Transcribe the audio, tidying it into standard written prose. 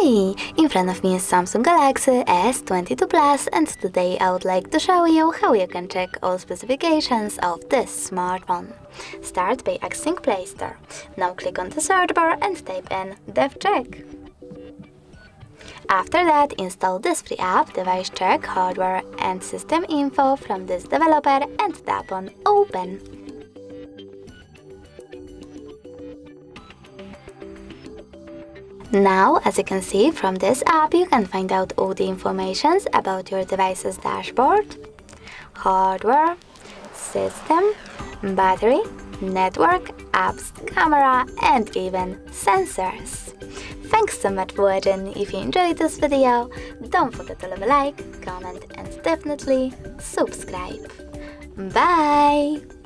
Hi! In front of me is Samsung Galaxy S22 Plus, and today I would like to show you how you can check all specifications of this smartphone. Start by accessing Play Store. Now click on the search bar and type in DevCheck. After that, install this free app, DevCheck, Hardware and System Info from this developer and tap on Open. Now, as you can see from this app, you can find out all the information about your device's dashboard, hardware, system, battery, network, apps, camera, and even sensors. Thanks so much for watching. If you enjoyed this video, don't forget to leave a like, comment, and definitely subscribe. Bye!